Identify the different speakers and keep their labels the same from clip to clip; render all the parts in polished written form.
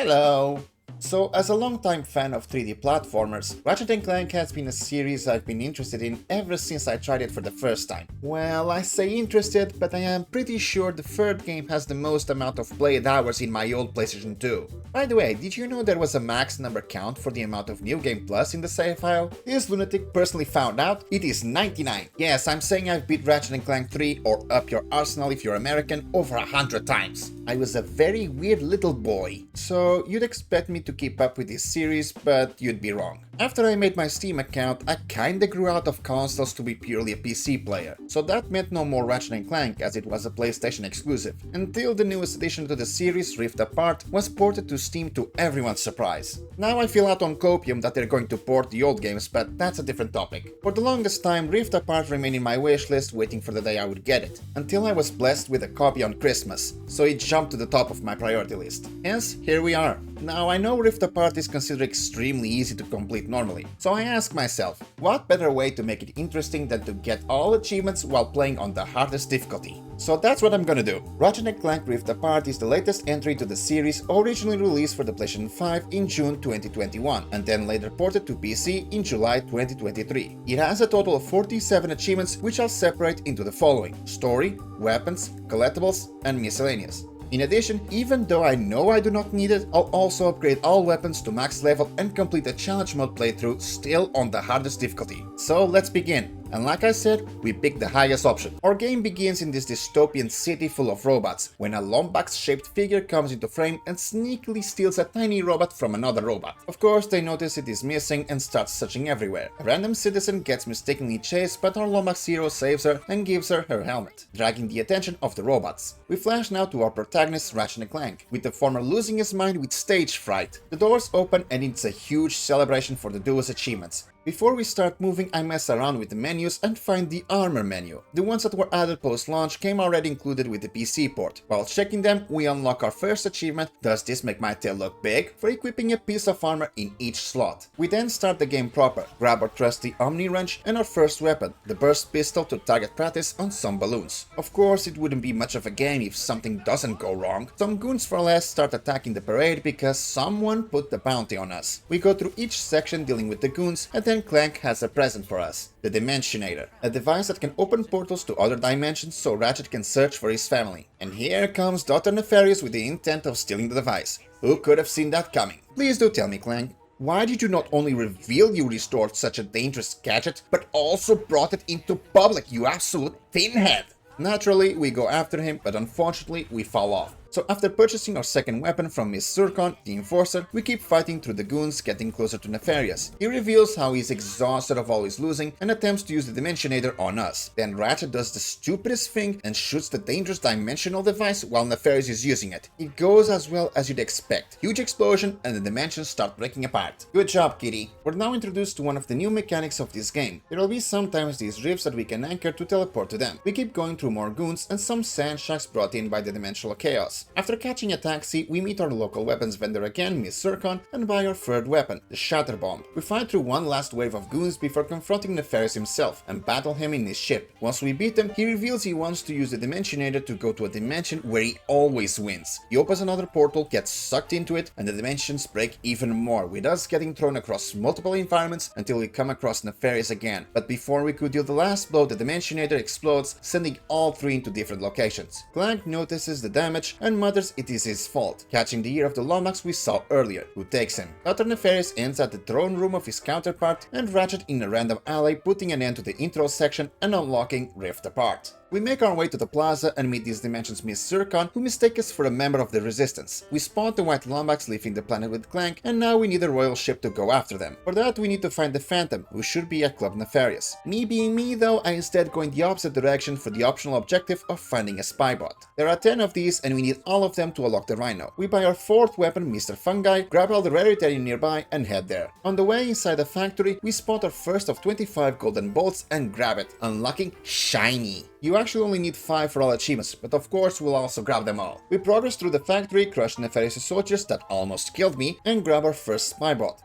Speaker 1: Hello! So, as a longtime fan of 3D platformers, Ratchet & Clank has been a series I've been interested in ever since I tried it for the first time. Well, I say interested, but I am pretty sure the third game has the most amount of played hours in my old PlayStation 2. By the way, did you know there was a max number count for the amount of New Game Plus in the save file? This lunatic personally found out it is 99. Yes, I'm saying I've beat Ratchet & Clank 3, or up your arsenal if you're American, over 100 times. I was a very weird little boy. So you'd expect me to keep up with this series, but you'd be wrong. After I made my Steam account, I kinda grew out of consoles to be purely a PC player, so that meant no more Ratchet & Clank as it was a PlayStation exclusive, until the newest addition to the series, Rift Apart, was ported to Steam to everyone's surprise. Now I feel out on copium that they're going to port the old games, but that's a different topic. For the longest time, Rift Apart remained in my wishlist waiting for the day I would get it, until I was blessed with a copy on Christmas, so it jumped to the top of my priority list. Hence, here we are. Now I know Rift Apart is considered extremely easy to complete normally, so I ask myself, what better way to make it interesting than to get all achievements while playing on the hardest difficulty? So that's what I'm gonna do. Ratchet & Clank Rift Apart is the latest entry to the series, originally released for the PlayStation 5 in June 2021, and then later ported to PC in July 2023. It has a total of 47 achievements, which I'll separate into the following: story, weapons, collectibles, and miscellaneous. In addition, even though I know I do not need it, I'll also upgrade all weapons to max level and complete a challenge mode playthrough still on the hardest difficulty. So let's begin. And like I said, we picked the highest option. Our game begins in this dystopian city full of robots, when a Lombax-shaped figure comes into frame and sneakily steals a tiny robot from another robot. Of course, they notice it is missing and start searching everywhere. A random citizen gets mistakenly chased, but our Lombax hero saves her and gives her her helmet, dragging the attention of the robots. We flash now to our protagonist Ratchet & Clank, with the former losing his mind with stage fright. The doors open and it's a huge celebration for the duo's achievements. Before we start moving, I mess around with the menus and find the armor menu. The ones that were added post-launch came already included with the PC port. While checking them, we unlock our first achievement, Does This Make My Tail Look Big?, for equipping a piece of armor in each slot. We then start the game proper, grab our trusty Omni Wrench and our first weapon, the burst pistol, to target practice on some balloons. Of course, it wouldn't be much of a game if something doesn't go wrong. Some goons for less start attacking the parade because someone put the bounty on us. We go through each section dealing with the goons, and then Clank has a present for us, the Dimensionator, a device that can open portals to other dimensions so Ratchet can search for his family. And here comes Dr. Nefarious with the intent of stealing the device. Who could have seen that coming? Please do tell me, Clank. Why did you not only reveal you restored such a dangerous gadget, but also brought it into public, you absolute pinhead? Naturally, we go after him, but unfortunately, we fall off. So after purchasing our second weapon from Miss Zurkon, the Enforcer, we keep fighting through the goons, getting closer to Nefarious. He reveals how he's exhausted of always losing and attempts to use the Dimensionator on us. Then Ratchet does the stupidest thing and shoots the dangerous dimensional device while Nefarious is using it. It goes as well as you'd expect. Huge explosion and the dimensions start breaking apart. Good job, kitty. We're now introduced to one of the new mechanics of this game. There will be sometimes these rifts that we can anchor to teleport to them. We keep going through more goons and some sand sharks brought in by the dimensional chaos. After catching a taxi, we meet our local weapons vendor again, Miss Zurkon, and buy our third weapon, the Shatter Bomb. We fight through one last wave of goons before confronting Nefarious himself and battle him in his ship. Once we beat him, he reveals he wants to use the Dimensionator to go to a dimension where he always wins. He opens another portal, gets sucked into it, and the dimensions break even more, with us getting thrown across multiple environments until we come across Nefarious again. But before we could deal the last blow, the Dimensionator explodes, sending all three into different locations. Clank notices the damage and mutters it is his fault, catching the ear of the Lombax we saw earlier, who takes him. Dr. Nefarious ends at the throne room of his counterpart, and Ratchet in a random alley, putting an end to the intro section and unlocking Rift Apart. We make our way to the plaza and meet these dimensions Miss Zurkon, who mistake us for a member of the Resistance. We spot the White Lombax leaving the planet with Clank, and now we need a royal ship to go after them. For that, we need to find the Phantom, who should be at Club Nefarious. Me being me though, I instead go in the opposite direction for the optional objective of finding a spy bot. There are 10 of these, and we need all of them to unlock the Rhino. We buy our fourth weapon, Mr. Fungi, grab all the rarity nearby, and head there. On the way inside the factory, we spot our first of 25 golden bolts and grab it, unlocking Shiny. You actually only need 5 for all achievements, but of course we'll also grab them all. We progress through the factory, crush Nefarious' soldiers that almost killed me, and grab our first spybot,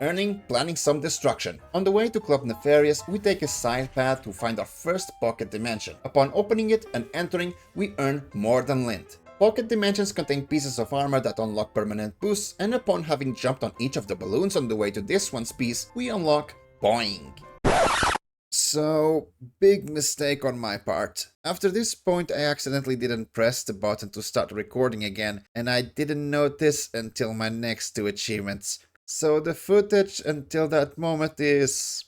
Speaker 1: planning some destruction. On the way to Club Nefarious, we take a side path to find our first pocket dimension. Upon opening it and entering, we earn more than lint. Pocket dimensions contain pieces of armor that unlock permanent boosts, and upon having jumped on each of the balloons on the way to this one's piece, we unlock Boing. So, big mistake on my part. After this point, I accidentally didn't press the button to start recording again, and I didn't notice until my next two achievements. So the footage until that moment is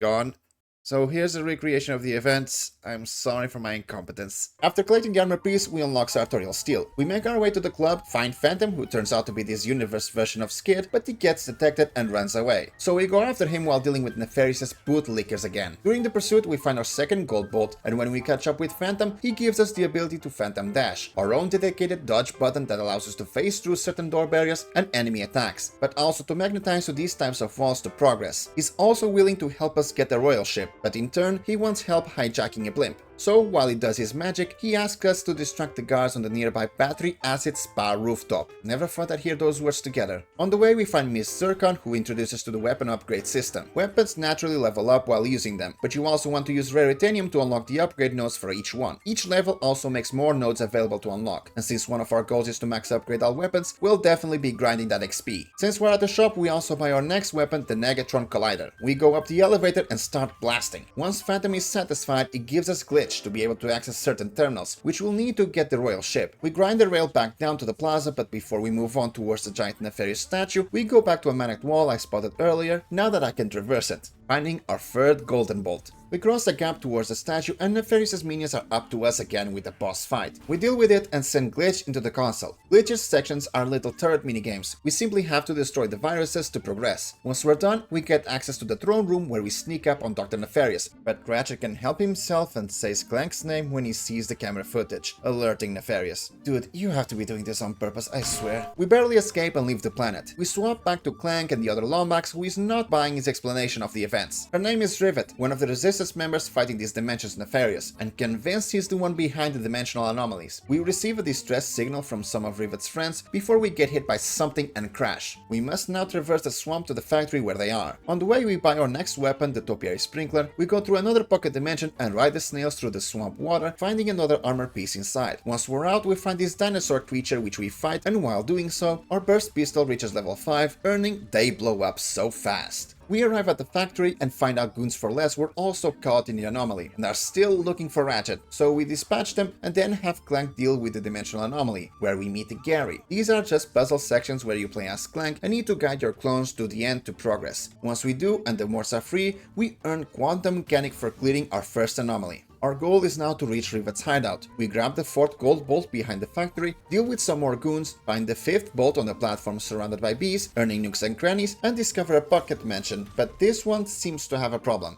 Speaker 1: gone. So here's a recreation of the events. I'm sorry for my incompetence. After collecting the armor piece, we unlock Sartorial Steel. We make our way to the club, find Phantom, who turns out to be this universe version of Skid, but he gets detected and runs away. So we go after him while dealing with Nefarious' bootlickers again. During the pursuit, we find our second gold bolt, and when we catch up with Phantom, he gives us the ability to Phantom Dash, our own dedicated dodge button that allows us to phase through certain door barriers and enemy attacks, but also to magnetize to these types of walls to progress. He's also willing to help us get a royal ship, but in turn, he wants help hijacking a blimp. So, while he does his magic, he asks us to distract the guards on the nearby battery acid spa rooftop. Never thought I'd hear those words together. On the way, we find Miss Zircon, who introduces us to the weapon upgrade system. Weapons naturally level up while using them, but you also want to use Raritanium to unlock the upgrade nodes for each one. Each level also makes more nodes available to unlock, and since one of our goals is to max upgrade all weapons, we'll definitely be grinding that XP. Since we're at the shop, we also buy our next weapon, the Negatron Collider. We go up the elevator and start blasting. Once Phantom is satisfied, it gives us glitch to be able to access certain terminals, which we'll need to get the royal ship. We grind the rail back down to the plaza, but before we move on towards the giant Nefarious statue, we go back to a manic wall I spotted earlier, now that I can traverse it, finding our third golden bolt. We cross the gap towards the statue and Nefarious' minions are up to us again with a boss fight. We deal with it and send Glitch into the console. Glitch's sections are little turret minigames. We simply have to destroy the viruses to progress. Once we're done, we get access to the throne room where we sneak up on Dr. Nefarious, but Ratchet can help himself and says Clank's name when he sees the camera footage, alerting Nefarious. Dude, you have to be doing this on purpose, I swear. We barely escape and leave the planet. We swap back to Clank and the other Lombax, who is not buying his explanation of the events. Her name is Rivet, one of the Resistance members fighting these dimensions Nefarious, and convinced he's the one behind the dimensional anomalies. We receive a distress signal from some of Rivet's friends before we get hit by something and crash. We must now traverse the swamp to the factory where they are. On the way we buy our next weapon, the Topiary Sprinkler, we go through another pocket dimension and ride the snails through the swamp water, finding another armor piece inside. Once we're out, we find this dinosaur creature which we fight, and while doing so, our burst pistol reaches level 5, earning They Blow Up So Fast. We arrive at the factory and find out Goons for Less were also caught in the anomaly and are still looking for Ratchet, so we dispatch them and then have Clank deal with the dimensional anomaly, where we meet Gary. These are just puzzle sections where you play as Clank and need to guide your clones to the end to progress. Once we do and the mods are free, we earn Quantum Mechanic for clearing our first anomaly. Our goal is now to reach Rivet's hideout. We grab the 4th gold bolt behind the factory, deal with some more goons, find the 5th bolt on the platform surrounded by bees, earning nooks and crannies, and discover a pocket dimension, but this one seems to have a problem.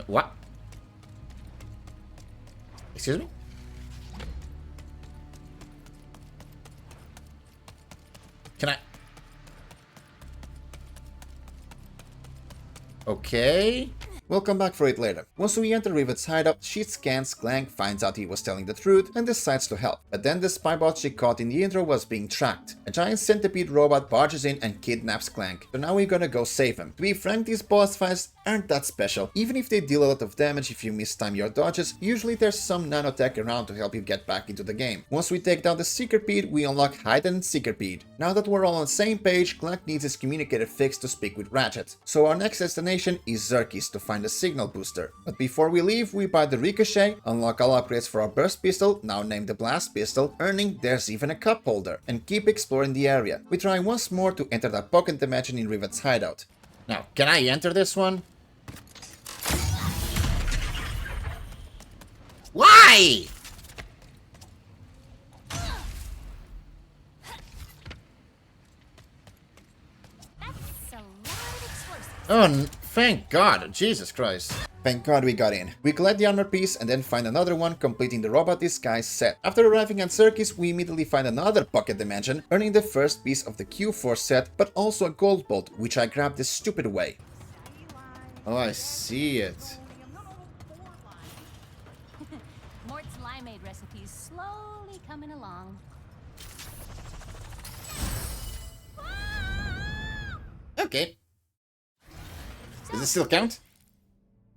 Speaker 1: What? Excuse me? Can I? Okay. We'll come back for it later. Once we enter Rivet's hideout, she scans Clank, finds out he was telling the truth, and decides to help. But then the spybot she caught in the intro was being tracked. A giant centipede robot barges in and kidnaps Clank. So now we're gonna go save him. To be frank, these boss fights aren't that special. Even if they deal a lot of damage if you mistime your dodges, usually there's some nanotech around to help you get back into the game. Once we take down the Seekerpede, we unlock Heightened Seekerpede. Now that we're all on the same page, Clank needs his communicator fixed to speak with Ratchet. So our next destination is Xerkes to find a signal booster. But before we leave, we buy the Ricochet, unlock all upgrades for our burst pistol, now named the Blast Pistol, earning There's Even a Cup Holder, and keep exploring the area. We try once more to enter that pocket dimension in Rivet's hideout. Now, can I enter this one? Why? Oh, thank God. Jesus Christ. Thank God we got in. We collect the armor piece and then find another one, completing the robot disguise set. After arriving at Xerkes, we immediately find another pocket dimension, earning the first piece of the Q4 set, but also a gold bolt, which I grabbed the stupid way. Oh, I see it.
Speaker 2: Mort's limeade recipe's slowly coming along.
Speaker 1: Okay. Does it still count?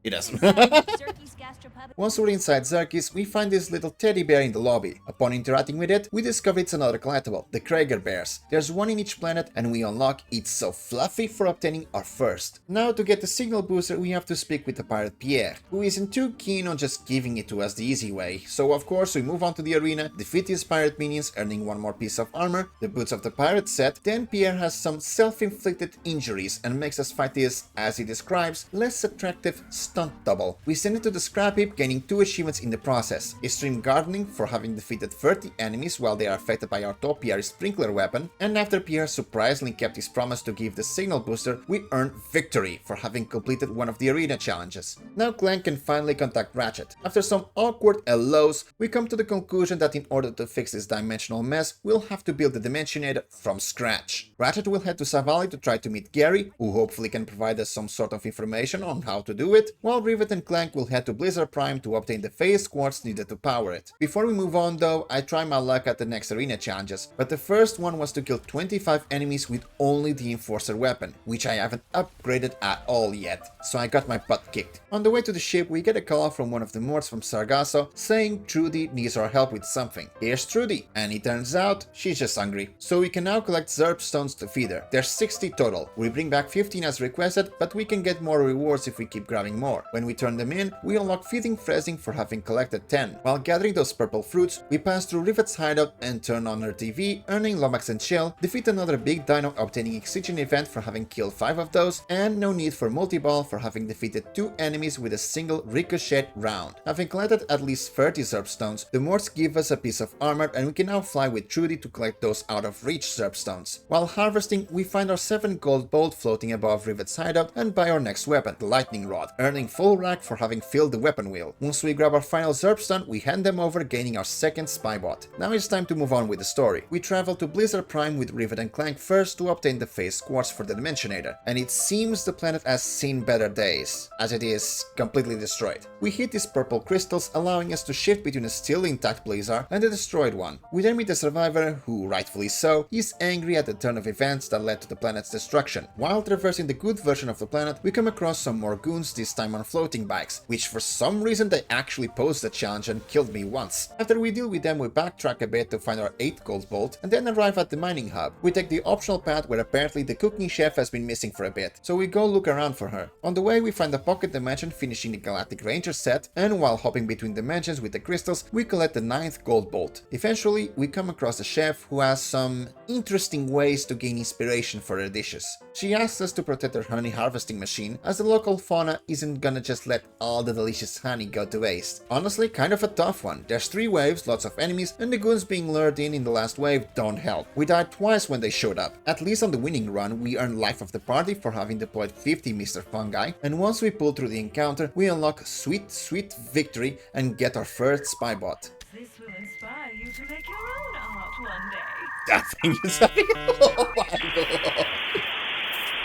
Speaker 1: It doesn't.
Speaker 2: Xerkes gastropub
Speaker 1: Once we're inside Xerxes, we find this little teddy bear in the lobby. Upon interacting with it, we discover it's another collectible, the Krager bears. There's one in each planet and we unlock It's So Fluffy for obtaining our first. Now to get the signal booster we have to speak with the pirate Pierre, who isn't too keen on just giving it to us the easy way. So of course we move on to the arena, defeat his pirate minions, earning one more piece of armor, the boots of the pirate set, then Pierre has some self-inflicted injuries and makes us fight his, as he describes, less attractive stunt double. We send it to the scrap heap, gaining 2 achievements in the process. Extreme Gardening for having defeated 30 enemies while they are affected by our top Pierre's sprinkler weapon, and after Pierre surprisingly kept his promise to give the signal booster, we earn Victory for having completed one of the arena challenges. Now Clank can finally contact Ratchet. After some awkward hellos, we come to the conclusion that in order to fix this dimensional mess, we'll have to build the Dimensionator from scratch. Ratchet will head to Savali to try to meet Gary, who hopefully can provide us some sort of information on how to do it, while Rivet and Clank will head to Blizzard Prime to obtain the phase quartz needed to power it. Before we move on though, I try my luck at the next arena challenges, but the first one was to kill 25 enemies with only the Enforcer weapon, which I haven't upgraded at all yet, so I got my butt kicked. On the way to the ship, we get a call from one of the Morts from Sargasso saying Trudy needs our help with something. Here's Trudy, and it turns out she's just hungry. So we can now collect Zerb stones to feed her. There's 60 total. We bring back 15 as requested, but we can get more rewards if we keep grabbing more. When we turn them in, we unlock feeding Phrasing for having collected 10. While gathering those purple fruits, we pass through Rivet's hideout and turn on her TV, earning Lomax and Shell, defeat another big dino obtaining Excision event for having killed 5 of those, and no need for multi-ball for having defeated 2 enemies with a single ricochet round. Having collected at least 30 Zerb stones, the Morts give us a piece of armor and we can now fly with Trudy to collect those out of reach Zerb stones. While harvesting, we find our 7 gold bolt floating above Rivet's hideout and buy our next weapon, the lightning rod, earning full rack for having filled the weapon wheel. Once we grab our final Zerb stone, we hand them over, gaining our second spy bot. Now it's time to move on with the story. We travel to Blizzard Prime with Rivet and Clank first to obtain the phase quartz for the Dimensionator, and it seems the planet has seen better days, as it is completely destroyed. We hit these purple crystals, allowing us to shift between a still intact Blizzard and the destroyed one. We then meet a survivor who, rightfully so, is angry at the turn of events that led to the planet's destruction. While traversing the good version of the planet, we come across some more goons, this time on floating bikes, which for some reason they actually posed a challenge and killed me once. After we deal with them, we backtrack a bit to find our 8 gold bolt and then arrive at the mining hub. We take the optional path where apparently the cooking chef has been missing for a bit, so we go look around for her. On the way we find a pocket dimension finishing the Galactic Ranger set, and while hopping between dimensions with the crystals, we collect the 9th gold bolt. Eventually, we come across a chef who has some interesting ways to gain inspiration for her dishes. She asks us to protect her honey harvesting machine, as the local fauna isn't gonna just let all the delicious honey go to waste. Honestly, kind of a tough one. There's 3 waves, lots of enemies, and the goons being lured in the last wave don't help. We died twice when they showed up. At least on the winning run, we earned life of the party for having deployed 50 Mr. Fungi, and once we pull through the encounter, we unlock sweet victory and get our first spy bot.
Speaker 3: This will inspire you to make your own art one day.
Speaker 1: That thing is oh my god.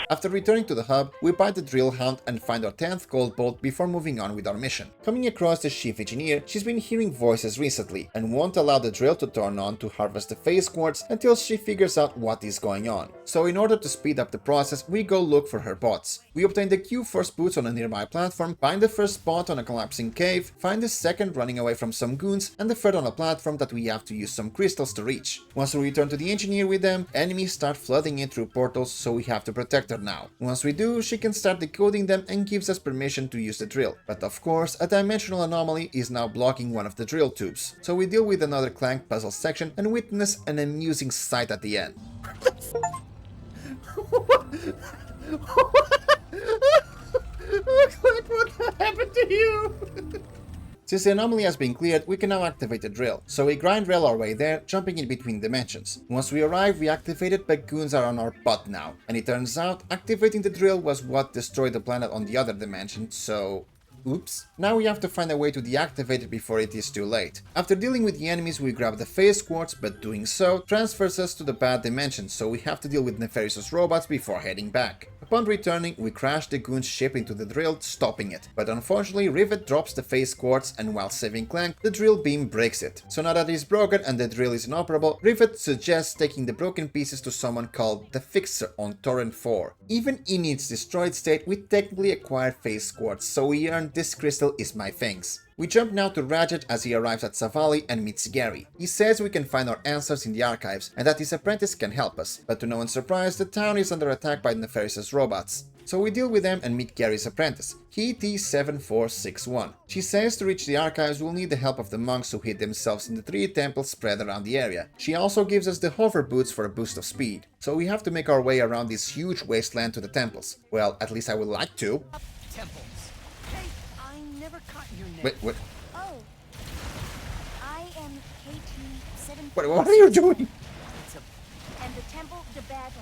Speaker 1: After returning to the hub, we buy the drill hound and find our 10th gold bolt before moving on with our mission. Coming across the chief engineer, she's been hearing voices recently and won't allow the drill to turn on to harvest the phase quartz until she figures out what is going on. So in order to speed up the process, we go look for her bots. We obtain the Q first boots on a nearby platform, find the first bot on a collapsing cave, find the second running away from some goons, and the third on a platform that we have to use some crystals to reach. Once we return to the engineer with them, enemies start flooding in through portals, so we have to protect her now. Once we do, she can start decoding them and gives us permission to use the drill. But of course, a dimensional anomaly is now blocking one of the drill tubes. So we deal with another Clank puzzle section and witness an amusing sight at the end. Clank, what happened to you? Since the anomaly has been cleared, we can now activate the drill, so we grind rail our way there, jumping in between dimensions. Once we arrive, we activate it, but goons are on our butt now, and it turns out activating the drill was what destroyed the planet on the other dimension, so... oops. Now we have to find a way to deactivate it before it is too late. After dealing with the enemies, we grab the phase quartz, but doing so transfers us to the bad dimension, so we have to deal with Nefarious robots before heading back. Upon returning, we crash the goon's ship into the drill, stopping it. But unfortunately, Rivet drops the phase quartz, and while saving Clank, the drill beam breaks it. So now that it's broken and the drill is inoperable, Rivet suggests taking the broken pieces to someone called the Fixer on Torrent 4. Even in its destroyed state, we technically acquired phase quartz, so we earned this crystal is my things. We jump now to Ratchet as he arrives at Savali and meets Gary. He says we can find our answers in the archives and that his apprentice can help us, but to no one's surprise, the town is under attack by Nefarious' robots. So we deal with them and meet Gary's apprentice, KT-7461. She says to reach the archives we'll need the help of the monks who hid themselves in the 3 temples spread around the area. She also gives us the hover boots for a boost of speed. So we have to make our way around this huge wasteland to the temples. Well, at least I would like to.
Speaker 4: Temples. Hey, I never caught your name.
Speaker 1: Wait, what?
Speaker 2: Oh, I am KT-7.
Speaker 1: What are you doing?
Speaker 2: And the Temple, the Badlands.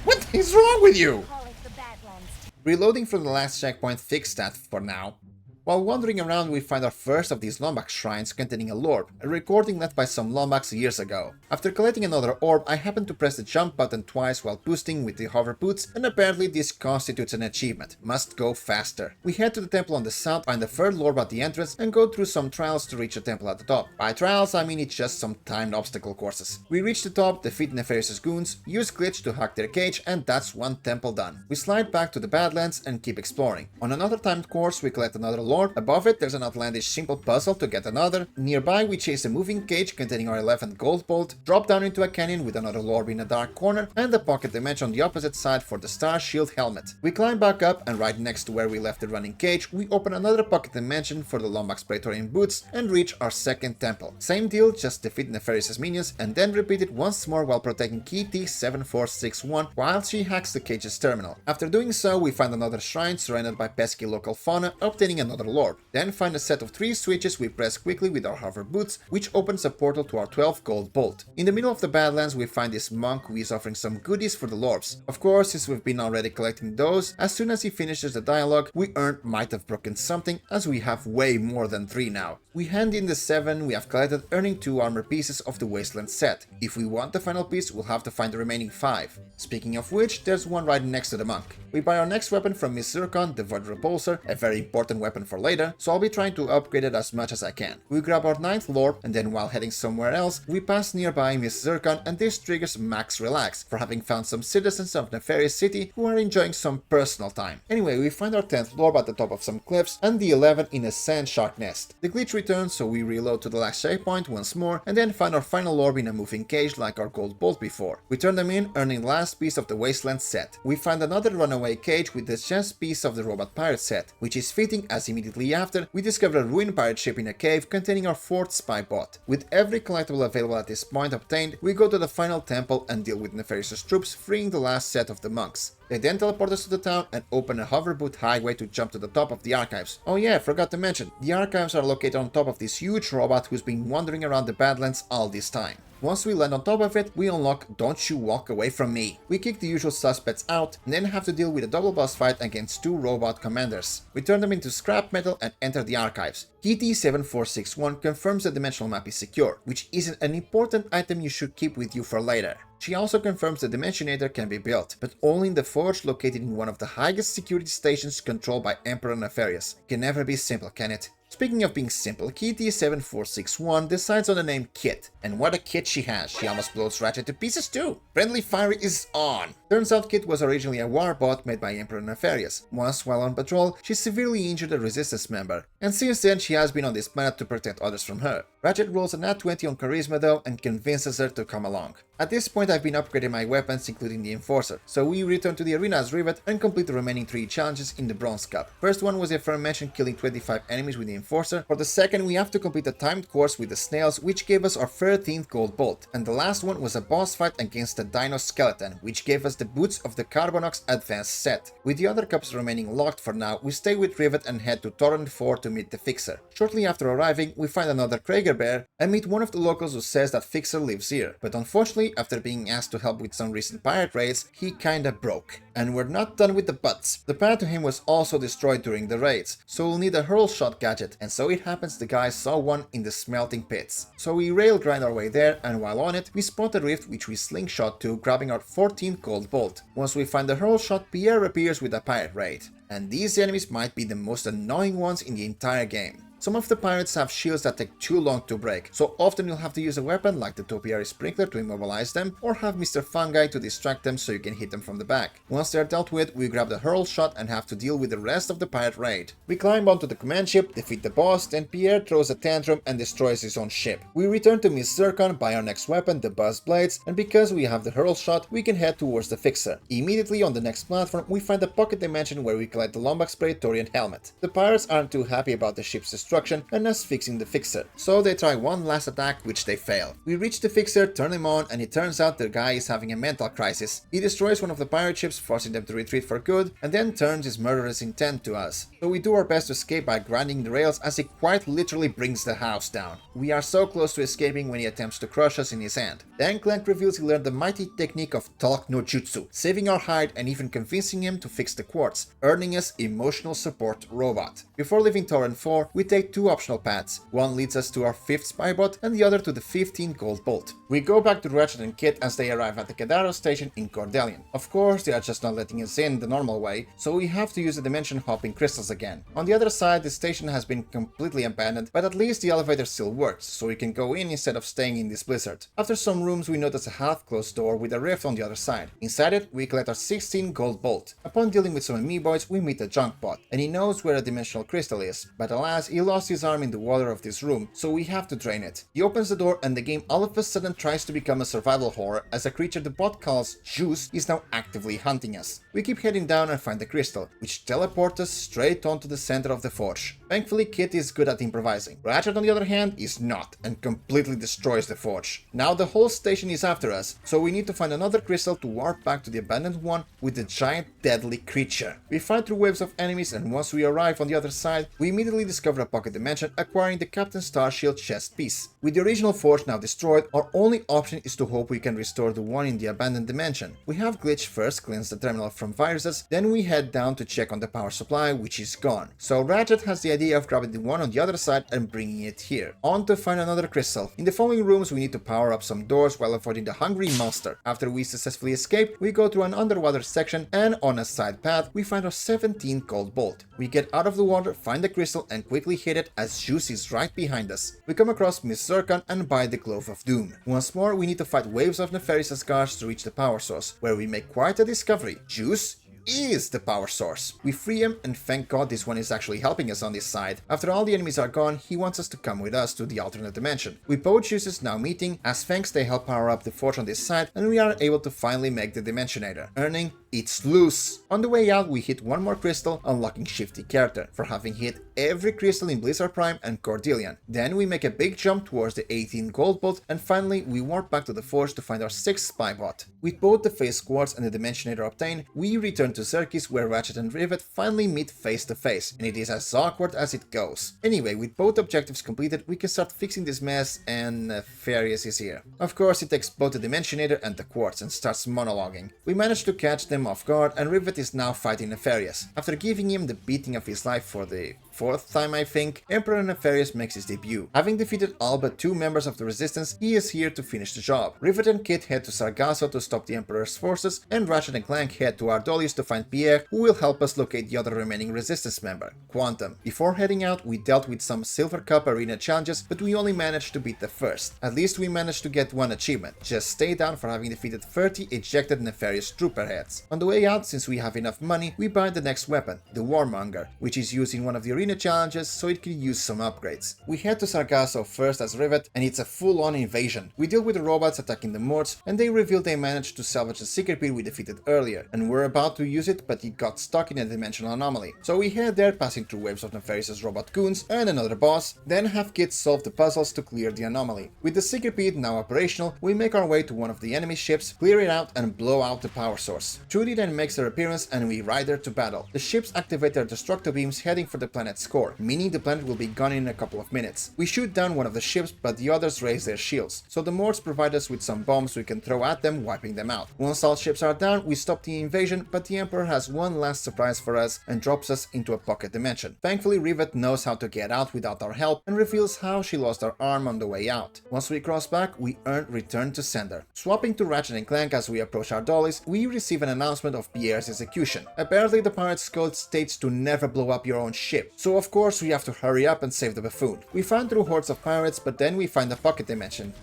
Speaker 1: What is wrong with you?
Speaker 2: Call it the Badlands.
Speaker 1: Reloading from the last checkpoint fixed that for now. While wandering around, we find our first of these Lombax shrines containing a Lorb, a recording left by some Lombax years ago. After collecting another orb, I happened to press the jump button twice while boosting with the hover boots, and apparently this constitutes an achievement. Must go faster. We head to the temple on the south, find the third Lorb at the entrance, and go through some trials to reach the temple at the top. By trials, I mean it's just some timed obstacle courses. We reach the top, defeat Nefarious' goons, use glitch to hack their cage, and that's one temple done. We slide back to the Badlands and keep exploring. On another timed course, we collect another Lorb. Above it, there's an outlandish simple puzzle to get another. Nearby, we chase a moving cage containing our 11th gold bolt, drop down into a canyon with another Lorb in a dark corner, and a pocket dimension on the opposite side for the Star Shield helmet. We climb back up, and right next to where we left the running cage, we open another pocket dimension for the Lombax Praetorian boots and reach our second temple. Same deal, just defeat Nefarious' minions, and then repeat it once more while protecting KT-7461 while she hacks the cage's terminal. After doing so, we find another shrine surrounded by pesky local fauna, obtaining another Lorb. Then find a set of 3 switches we press quickly with our hover boots, which opens a portal to our 12th gold bolt. In the middle of the Badlands, we find this monk who is offering some goodies for the Lorbs. Of course, since we've been already collecting those, as soon as he finishes the dialogue, we earn Might Have Broken Something, as we have way more than 3 now. We hand in the 7 we have collected, earning 2 armor pieces of the Wasteland set. If we want the final piece, we'll have to find the remaining 5. Speaking of which, there's one right next to the monk. We buy our next weapon from Miss Zircon, the Void Repulsor, a very important weapon for later, so I'll be trying to upgrade it as much as I can. We grab our 9th Lorb, and then while heading somewhere else, we pass nearby Miss Zircon, and this triggers Max Relax, for having found some citizens of Nefarious City who are enjoying some personal time. Anyway, we find our 10th Lorb at the top of some cliffs, and the 11th in a sand shark nest. The glitch returns, so we reload to the last checkpoint once more, and then find our final Lorb in a moving cage like our gold bolt before. We turn them in, earning the last piece of the Wasteland set. We find another runaway cage with the chest piece of the Robot Pirate set, which is fitting as immediately after, we discover a ruined pirate ship in a cave containing our 4th spy bot. With every collectible available at this point obtained, we go to the final temple and deal with Nefarious' troops, freeing the last set of the monks. They then teleport us to the town and open a hoverboot highway to jump to the top of the archives. Oh yeah, forgot to mention, the archives are located on top of this huge robot who's been wandering around the Badlands all this time. Once we land on top of it, we unlock Don't You Walk Away From Me. We kick the usual suspects out, and then have to deal with a double boss fight against 2 robot commanders. We turn them into scrap metal and enter the archives. KT-7461 confirms the dimensional map is secure, which isn't an important item you should keep with you for later. She also confirms the Dimensionator can be built, but only in the forge located in one of the highest security stations controlled by Emperor Nefarious. Can never be simple, can it? Speaking of being simple, KT-7461 decides on the name Kit, and what a kit she has, she almost blows Ratchet to pieces too! Friendly Fire is on! Turns out Kit was originally a warbot made by Emperor Nefarious. Once while on patrol, she severely injured a resistance member, and since then she has been on this planet to protect others from her. Ratchet rolls a nat 20 on Charisma though and convinces her to come along. At this point I've been upgrading my weapons including the Enforcer, so we return to the arena's rivet and complete the remaining 3 challenges in the Bronze Cup. First one was the aforementioned killing 25 enemies with the Enforcer. For the second we have to complete a timed course with the snails, which gave us our 13th gold bolt, and the last one was a boss fight against a Dino Skeleton, which gave us the boots of the Carbonox Advanced set. With the other cups remaining locked for now, we stay with Rivet and head to Torrent 4 to meet the Fixer. Shortly after arriving, we find another Krager Bear and meet one of the locals who says that Fixer lives here, but unfortunately after being asked to help with some recent pirate raids, he kinda broke. And we're not done with the butts. The pad to him was also destroyed during the raids, so we'll need a hurl shot gadget, and so it happens the guy saw one in the smelting pits. So we rail grind our way there, and while on it, we spot a rift which we slingshot to, grabbing our 14th gold bolt. Once we find the hurl shot, Pierre appears with a pirate raid. And these enemies might be the most annoying ones in the entire game. Some of the pirates have shields that take too long to break, so often you'll have to use a weapon like the topiary sprinkler to immobilize them, or have Mr. Fungi to distract them so you can hit them from the back. Once they're dealt with, we grab the hurl shot and have to deal with the rest of the pirate raid. We climb onto the command ship, defeat the boss, then Pierre throws a tantrum and destroys his own ship. We return to Miss Zircon, buy our next weapon, the Buzz Blades, and because we have the hurl shot, we can head towards the Fixer. Immediately on the next platform, we find a pocket dimension where we collect the Lombax Praetorian helmet. The pirates aren't too happy about the ship's destruction and us fixing the Fixer, so they try one last attack, which they fail. We reach the Fixer, turn him on, and it turns out the guy is having a mental crisis. He destroys one of the pirate ships, forcing them to retreat for good, and then turns his murderous intent to us. So we do our best to escape by grinding the rails as he quite literally brings the house down. We are so close to escaping when he attempts to crush us in his hand. Then Clank reveals he learned the mighty technique of Talk no Jutsu, saving our hide and even convincing him to fix the quartz, earning us Emotional Support Robot. Before leaving Torrent 4, we take two optional paths. One leads us to our 5th spybot and the other to the 15th gold bolt. We go back to Ratchet and Kit as they arrive at the Kadaro station in Cordelian. Of course, they are just not letting us in the normal way, so we have to use the dimension hopping crystals again. On the other side, the station has been completely abandoned, but at least the elevator still works, so we can go in instead of staying in this blizzard. After some rooms, we notice a half-closed door with a rift on the other side. Inside it, we collect our 16 gold bolt. Upon dealing with some amoeboids, we meet a junk bot, and he knows where a dimensional crystal is, but alas, he lost his arm in the water of this room, so we have to drain it. He opens the door and the game all of a sudden tries to become a survival horror as a creature the bot calls Juice is now actively hunting us. We keep heading down and find the crystal, which teleports us straight onto the center of the forge. Thankfully, Kit is good at improvising. Ratchet, on the other hand, is not, and completely destroys the forge. Now the whole station is after us, so we need to find another crystal to warp back to the abandoned one with the giant deadly creature. We fight through waves of enemies, and once we arrive on the other side, we immediately discover a pocket dimension, acquiring the Captain Starshield chest piece. With the original forge now destroyed, our only option is to hope we can restore the one in the abandoned dimension. We have Glitch first cleanse the terminal from viruses, then we head down to check on the power supply, which is gone. So Ratchet has the idea of grabbing the one on the other side and bringing it here. On to find another crystal. In the following rooms, we need to power up some doors while avoiding the hungry monster. After we successfully escape, we go through an underwater section, and on a side path, we find our 17th gold bolt. We get out of the water, find the crystal, and quickly hit it as Juice is right behind us. We come across Miss Zircon and buy the Glove of Doom. Once more, we need to fight waves of Nefarious guards to reach the power source, where we make quite a discovery. Juice is the power source. We free him, and thank God this one is actually helping us on this side. After all the enemies are gone, he wants us to come with us to the alternate dimension. With both Juices now meeting, as thanks they help power up the forge on this side, and we are able to finally make the Dimensionator, earning It's Loose. On the way out, we hit one more crystal, unlocking Shifty Character, for having hit every crystal in Blizzard Prime and Cordelian. Then we make a big jump towards the 18 gold bolt, and finally we warp back to the forge to find our 6th spybot. With both the Phase Quartz and the Dimensionator obtained, we return to Xerxes, where Ratchet and Rivet finally meet face to face, and it is as awkward as it goes. Anyway, with both objectives completed, we can start fixing this mess, and Nefarious is here. Of course, it takes both the Dimensionator and the Quartz and starts monologuing. We manage to catch them off guard, and Rivet is now fighting Nefarious. After giving him the beating of his life for the 4th time, I think, Emperor Nefarious makes his debut. Having defeated all but 2 members of the Resistance, he is here to finish the job. Rivet and Kit head to Sargasso to stop the Emperor's forces, and Ratchet and Clank head to Ardolis to find Pierre, who will help us locate the other remaining Resistance member, Quantum. Before heading out, we dealt with some Silver Cup arena challenges, but we only managed to beat the first. At least we managed to get one achievement, just stay down for having defeated 30 ejected Nefarious trooper heads. On the way out, since we have enough money, we buy the next weapon, the Warmonger, which is used in one of the arena challenges, so it can use some upgrades. We head to Sargasso first as Rivet, and it's a full-on invasion. We deal with the robots attacking the Morts, and they reveal they managed to salvage the secret pit we defeated earlier, and we're about to use it, but it got stuck in a dimensional anomaly. So we head there, passing through waves of Nefarious robot goons and another boss, then have Kit solve the puzzles to clear the anomaly. With the secret pit now operational, we make our way to one of the enemy ships, clear it out, and blow out the power source. Trudy then makes her appearance, and we ride her to battle. The ships activate their destructo beams heading for the planet's core, meaning the planet will be gone in a couple of minutes. We shoot down one of the ships, but the others raise their shields, so the Morts provide us with some bombs we can throw at them, wiping them out. Once all ships are down, we stop the invasion, but the Emperor has one last surprise for us and drops us into a pocket dimension. Thankfully, Rivet knows how to get out without our help and reveals how she lost her arm on the way out. Once we cross back, we earn Return to Sender. Swapping to Ratchet and Clank as we approach Ardolis, we receive an announcement of Pierre's execution. Apparently, the pirate's code states to never blow up your own ship, so So of course we have to hurry up and save the buffoon. We find through hordes of pirates, but then we find a pocket dimension.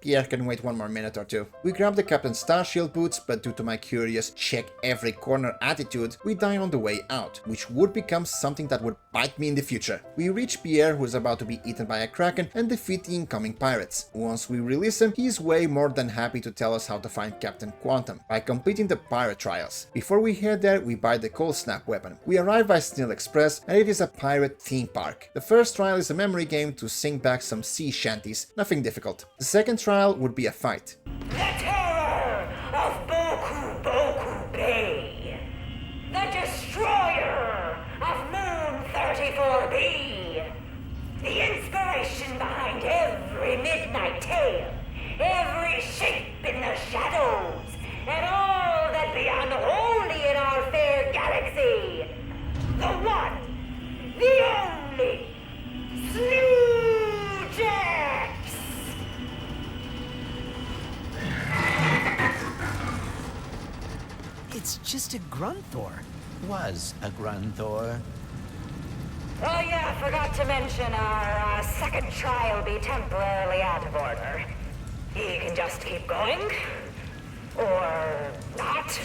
Speaker 1: Pierre can wait one more minute or two. We grab the Captain's Starshield boots, but due to my curious check every corner attitude, we die on the way out, which would become something that would bite me in the future. We reach Pierre, who is about to be eaten by a kraken, and defeat the incoming pirates. Once we release him, he is way more than happy to tell us how to find Captain Quantum, by completing the pirate trials. Before we head there, we buy the Cold Snap weapon. We arrive by Snail Express, and it is a pirate theme park. The first trial is a memory game to sing back some sea shanties, nothing difficult. The second trial would be a fight.
Speaker 5: The terror of Boku Bay. The destroyer of Moon 34B. The inspiration behind every midnight tale, every shape in the shadows, and all that be unholy in our fair galaxy. The one, the only, Snoojax!
Speaker 4: It's just a Grunthor.
Speaker 6: Was a Grunthor.
Speaker 5: Oh yeah, forgot to mention our second trial be temporarily out of order. He can just keep going, or not.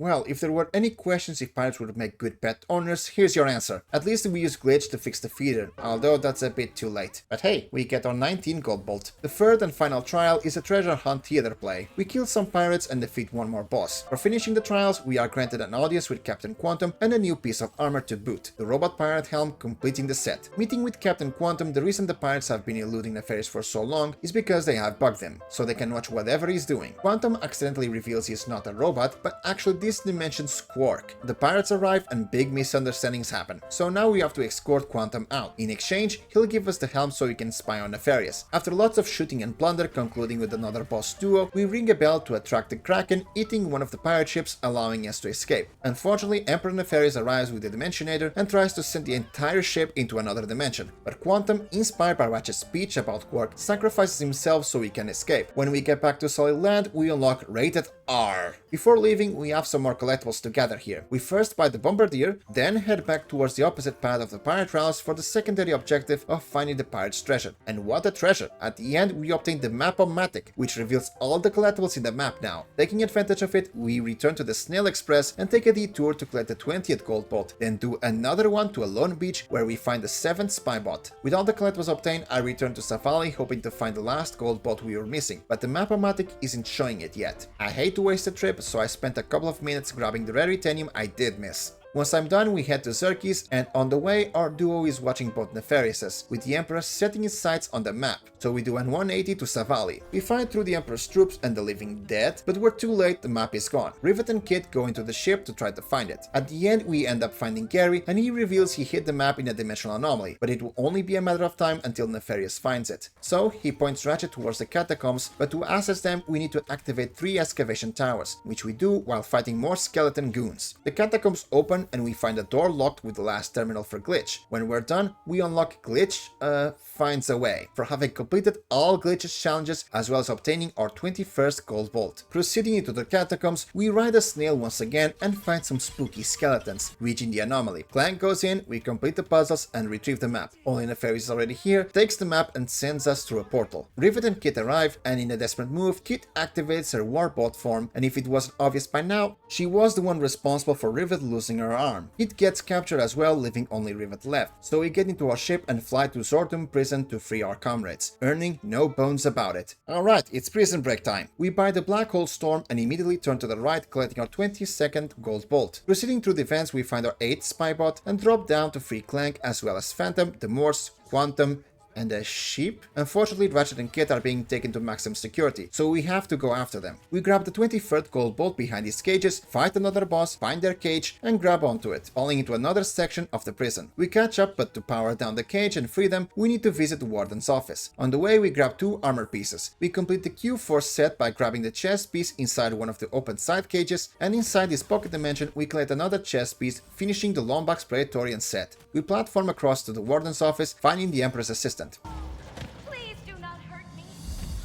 Speaker 1: Well, if there were any questions if pirates would make good pet owners, here's your answer. At least we use Glitch to fix the feeder, although that's a bit too late. But hey, we get our 19 gold bolt. The third and final trial is a treasure hunt theater play. We kill some pirates and defeat one more boss. For finishing the trials, we are granted an audience with Captain Quantum and a new piece of armor to boot, the robot pirate helm, completing the set. Meeting with Captain Quantum, the reason the pirates have been eluding Nefarious for so long is because they have bugged him, so they can watch whatever he's doing. Quantum accidentally reveals he's not a robot, but actually this dimension's Quark. The pirates arrive and big misunderstandings happen, so now we have to escort Quantum out. In exchange, he'll give us the helm so we can spy on Nefarious. After lots of shooting and plunder, concluding with another boss duo, we ring a bell to attract the Kraken, eating one of the pirate ships, allowing us to escape. Unfortunately, Emperor Nefarious arrives with the Dimensionator and tries to send the entire ship into another dimension, but Quantum, inspired by Ratchet's speech about Quark, sacrifices himself so we can escape. When we get back to solid land, we unlock Rated R. Before leaving, we have some more collectibles to gather here. We first buy the Bombardier, then head back towards the opposite path of the pirate routes for the secondary objective of finding the pirate's treasure. And what a treasure! At the end, we obtain the Map-O-Matic, which reveals all the collectibles in the map now. Taking advantage of it, we return to the Snail Express and take a detour to collect the 20th gold bot, then do another one to a lone beach where we find the 7th spy bot. With all the collectibles obtained, I return to Savali hoping to find the last gold bot we were missing, but the Map-O-Matic isn't showing it yet. I hate to waste a trip, so I spent a couple of minutes grabbing the Raritanium I did miss. Once I'm done, we head to Xerxes, and on the way, our duo is watching both Nefariouses, with the Emperor setting his sights on the map, so we do an 180 to Savali. We fight through the Emperor's troops and the living dead, but we're too late, the map is gone. Rivet and Kit go into the ship to try to find it. At the end, we end up finding Gary, and he reveals he hit the map in a dimensional anomaly, but it will only be a matter of time until Nefarious finds it. So, he points Ratchet towards the catacombs, but to access them, we need to activate 3 excavation towers, which we do while fighting more skeleton goons. The catacombs open and we find a door locked with the last terminal for Glitch. When we're done, we unlock Glitch finds a way, for having completed all Glitch's challenges as well as obtaining our 21st gold bolt. Proceeding into the catacombs, we ride a snail once again and find some spooky skeletons, reaching the anomaly. Clank goes in, we complete the puzzles and retrieve the map. Only Nefarious is already here, takes the map and sends us through a portal. Rivet and Kit arrive, and in a desperate move, Kit activates her warbot form, and if it wasn't obvious by now, she was the one responsible for Rivet losing her arm. It gets captured as well, leaving only Rivet left, so we get into our ship and fly to Zordum prison to free our comrades, earning no bones about it. Alright, it's prison break time. We buy the Black Hole Storm and immediately turn to the right, collecting our 22nd gold bolt. Proceeding through the vents, we find our 8th spybot and drop down to free Clank as well as Phantom, the Morse, Quantum, and a sheep? Unfortunately, Ratchet and Kit are being taken to maximum security, so we have to go after them. We grab the 23rd gold bolt behind these cages, fight another boss, find their cage, and grab onto it, falling into another section of the prison. We catch up, but to power down the cage and free them, we need to visit the warden's office. On the way, we grab 2 armor pieces. We complete the Q4 set by grabbing the chest piece inside one of the open side cages, and inside this pocket dimension, we collect another chest piece, finishing the Lombax Praetorian set. We platform across to the warden's office, finding the Emperor's assistant.
Speaker 2: Please do not hurt me.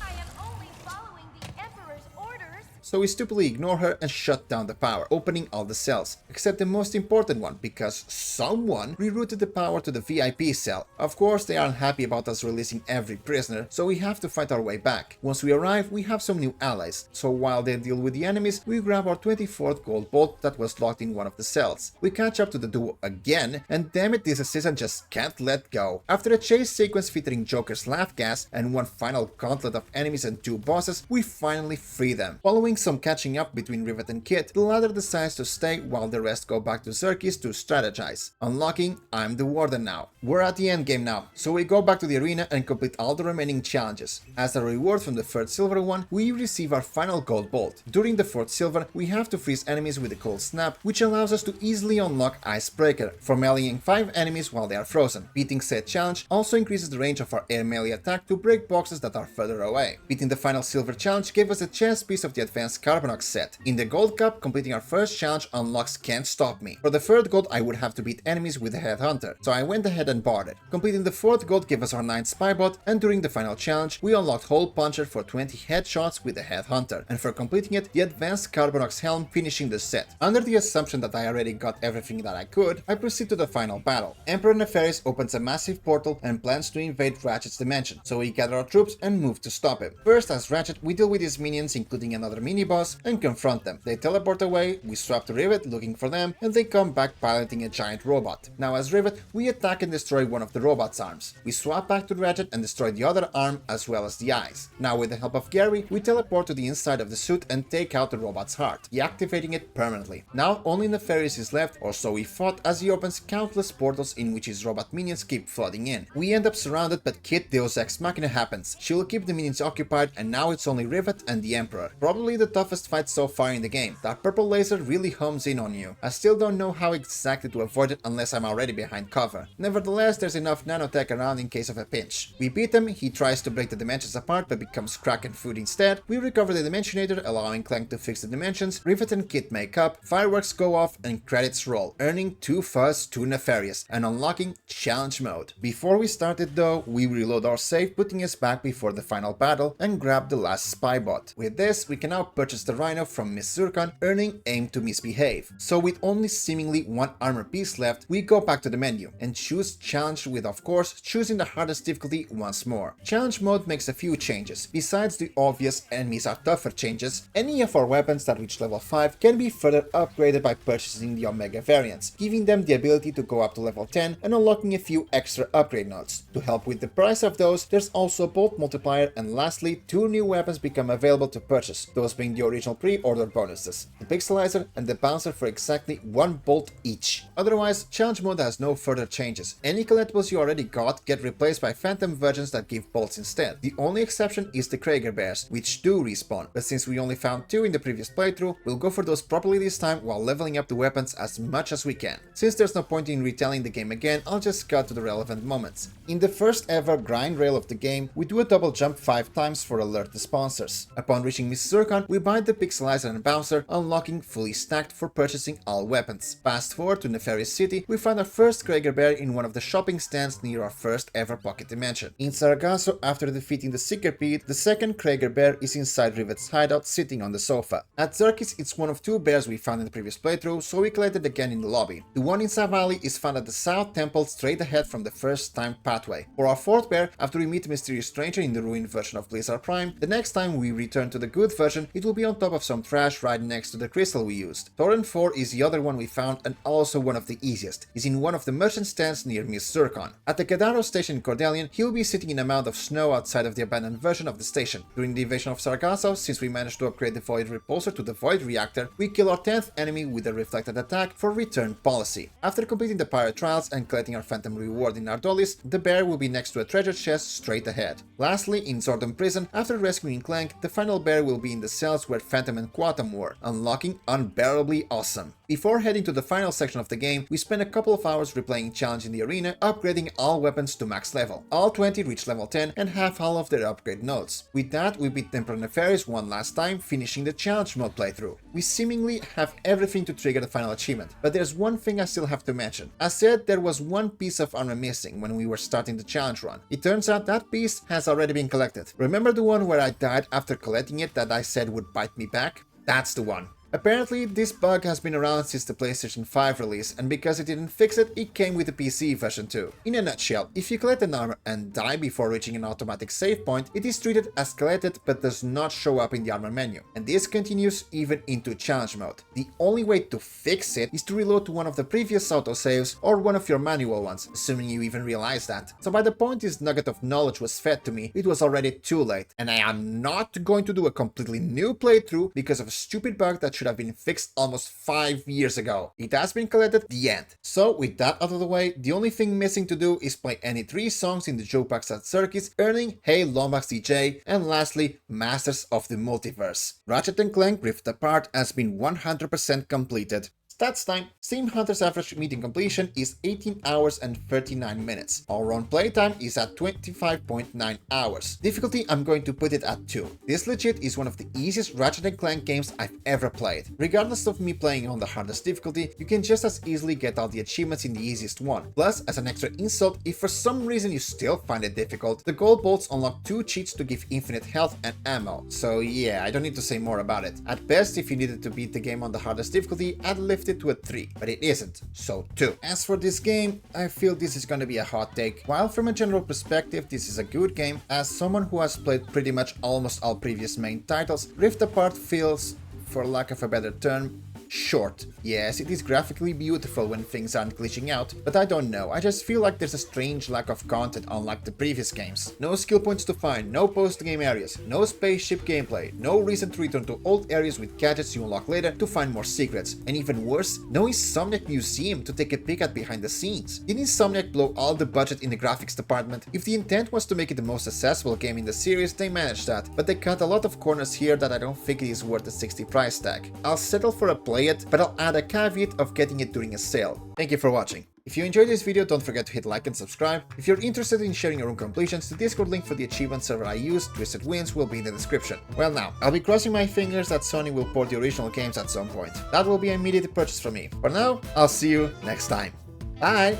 Speaker 2: I am only following the Emperor's orders.
Speaker 1: so we stupidly ignore her and shut down the power, opening all the cells, except the most important one, because someone rerouted the power to the VIP cell. Of course, they aren't happy about us releasing every prisoner, so we have to fight our way back. Once we arrive, we have some new allies, so while they deal with the enemies, we grab our 24th gold bolt that was locked in one of the cells. We catch up to the duo again, and damn it, this assistant just can't let go. After a chase sequence featuring Joker's laugh gas and one final gauntlet of enemies and 2 bosses, we finally free them. Following some catching up between Rivet and Kit, the latter decides to stay while the rest go back to Xerxes to strategize. Unlocking I'm the Warden now. We're at the end game now, so we go back to the arena and complete all the remaining challenges. As a reward from the 3rd silver one, we receive our final gold bolt. During the 4th silver, we have to freeze enemies with a cold snap, which allows us to easily unlock Icebreaker for meleeing 5 enemies while they are frozen. Beating said challenge also increases the range of our air melee attack to break boxes that are further away. Beating the final silver challenge gave us a chance piece of the advanced Carbonox set. In the gold cup, completing our first challenge unlocks Can't Stop Me. For the 3rd gold, I would have to beat enemies with the Headhunter, so I went ahead and bought it. Completing the 4th gold gave us our 9th Spybot, and during the final challenge, we unlocked Hole Puncher for 20 headshots with the Headhunter, and for completing it, the advanced Carbonox helm, finishing the set. Under the assumption that I already got everything that I could, I proceed to the final battle. Emperor Nefarious opens a massive portal and plans to invade Ratchet's dimension, so we gather our troops and move to stop him. First, as Ratchet, we deal with his minions, including another mini-boss, and confront them. They teleport away, we swap to Rivet looking for them, and they come back piloting a giant robot. Now as Rivet, we attack and destroy one of the robot's arms. We swap back to Ratchet and destroy the other arm as well as the eyes. Now with the help of Gary, we teleport to the inside of the suit and take out the robot's heart, deactivating it permanently. Now only Nefarious is left, or so we thought, as he opens countless portals in which his robot minions keep flooding in. We end up surrounded, but Kit Deus Ex Machina happens. She will keep the minions occupied, and now it's only Rivet and the Emperor. Probably the toughest fight so far in the game. That purple laser really homes in on you. I still don't know how exactly to avoid it unless I'm already behind cover. Nevertheless, there's enough nanotech around in case of a pinch. We beat him, he tries to break the dimensions apart but becomes Kraken food instead. We recover the Dimensionator, allowing Clank to fix the dimensions. Rivet and Kit make up, fireworks go off, and credits roll, earning 2 fuzz, 2 Nefarious, and unlocking Challenge Mode. Before we started though, we reload our save, putting us back before the final battle, and grab the last Spybot. With this, we can now purchase the Rhino from Miss Zurkon, earning Aim to Misbehave. So with only seemingly 1 armor piece left, we go back to the menu, and choose Challenge with, of course, choosing the hardest difficulty once more. Challenge Mode makes a few changes. Besides the obvious enemies are tougher changes, any of our weapons that reach level 5 can be further upgraded by purchasing the Omega variants, giving them the ability to go up to level 10 and unlocking a few extra upgrade nodes. To help with the price of those, there's also a bolt multiplier, and lastly, 2 new weapons become available to purchase, those being the original pre-order bonuses, the Pixelizer and the Bouncer for exactly 1 bolt each. Otherwise, Challenge Mode has no further changes. Any collectibles you already got get replaced by phantom versions that give bolts instead. The only exception is the Krager Bears, which do respawn, but since we only found 2 in the previous playthrough, we'll go for those properly this time while leveling up the weapons as much as we can. Since there's no point in retelling the game again, I'll just cut to the relevant moments. In the first ever grind rail of the game, we do a double jump 5 times for alert the sponsors. Upon reaching Miss Zurkon, we buy the Pixelizer and Bouncer, unlocking fully stacked for purchasing all weapons. Fast forward to Nefarious City, we find our first Krager Bear in one of the shopping stands near our first ever pocket dimension. In Sargasso, after defeating the Seeker Pete, the second Krager Bear is inside Rivet's hideout sitting on the sofa. At Xerxes, it's one of 2 bears we found in the previous playthrough, so we collected again in the lobby. The one in Savali is found at the South Temple straight ahead from the first time pathway. For our 4th bear, after we meet a mysterious stranger in the ruined version of Blizzard Prime, the next time we return to the good version, it will be on top of some trash right next to the crystal we used. Torrent 4 is the other one we found, and also one of the easiest. He's in one of the merchant stands near Miss Zurkon. At the Kadaro station in Cordelian, he'll be sitting in a mound of snow outside of the abandoned version of the station. During the invasion of Sargasso, since we managed to upgrade the Void Repulsor to the Void Reactor, we kill our 10th enemy with a reflected attack for return policy. After completing the pirate trials and collecting our phantom reward in Ardolis, the bear will be next to a treasure chest straight ahead. Lastly, in Zordon Prison, after rescuing Clank, the final bear will be in the cells where Phantom and Quatam were, unlocking Unbearably Awesome. Before heading to the final section of the game, we spend a couple of hours replaying Challenge in the arena, upgrading all weapons to max level. All 20 reach level 10 and have all of their upgrade nodes. With that, we beat Emperor Nefarious one last time, finishing the Challenge Mode playthrough. We seemingly have everything to trigger the final achievement, but there's one thing I still have to mention. As said, there was one piece of armor missing when we were starting the challenge run. It turns out that piece has already been collected. Remember the one where I died after collecting it that I said would bite me back? That's the one. Apparently, this bug has been around since the PlayStation 5 release, and because it didn't fix it, it came with the PC version too. In a nutshell, if you collect an armor and die before reaching an automatic save point, it is treated as collected but does not show up in the armor menu. And this continues even into challenge mode. The only way to fix it is to reload to one of the previous autosaves or one of your manual ones, assuming you even realize that. So by the point this nugget of knowledge was fed to me, it was already too late, and I am not going to do a completely new playthrough because of a stupid bug that should have been fixed almost 5 years ago. It has been collected, the end. So with that out of the way, the only thing missing to do is play any 3 songs in the Joe Paxat Circus, earning Hey Lombax DJ, and lastly, Masters of the Multiverse. Ratchet and Clank Rift Apart has been 100% completed. Stats time. Steam Hunter's average meeting completion is 18 hours and 39 minutes. All round playtime is at 25.9 hours. Difficulty, I'm going to put it at 2. This legit is one of the easiest Ratchet & Clank games I've ever played. Regardless of me playing on the hardest difficulty, you can just as easily get all the achievements in the easiest one. Plus, as an extra insult, if for some reason you still find it difficult, the gold bolts unlock 2 cheats to give infinite health and ammo. So yeah, I don't need to say more about it. At best, if you needed to beat the game on the hardest difficulty, I'd lift it to a 3, but it isn't, so 2. As for this game, I feel this is gonna be a hot take. While from a general perspective this is a good game, as someone who has played pretty much almost all previous main titles, Rift Apart feels, for lack of a better term, short. Yes, it is graphically beautiful when things aren't glitching out, but I don't know, I just feel like there's a strange lack of content unlike the previous games. No skill points to find, no post-game areas, no spaceship gameplay, no reason to return to old areas with gadgets you unlock later to find more secrets, and even worse, no Insomniac museum to take a peek at behind the scenes. Did Insomniac blow all the budget in the graphics department? If the intent was to make it the most accessible game in the series, they managed that, but they cut a lot of corners here that I don't think it is worth the 60 price tag. I'll settle for a play it, but I'll add a caveat of getting it during a sale. Thank you for watching. If you enjoyed this video, don't forget to hit like and subscribe. If you're interested in sharing your own completions, the Discord link for the achievement server I use, Twisted Wins, will be in the description. Well now, I'll be crossing my fingers that Sony will port the original games at some point. That will be an immediate purchase for me. For now, I'll see you next time. Bye!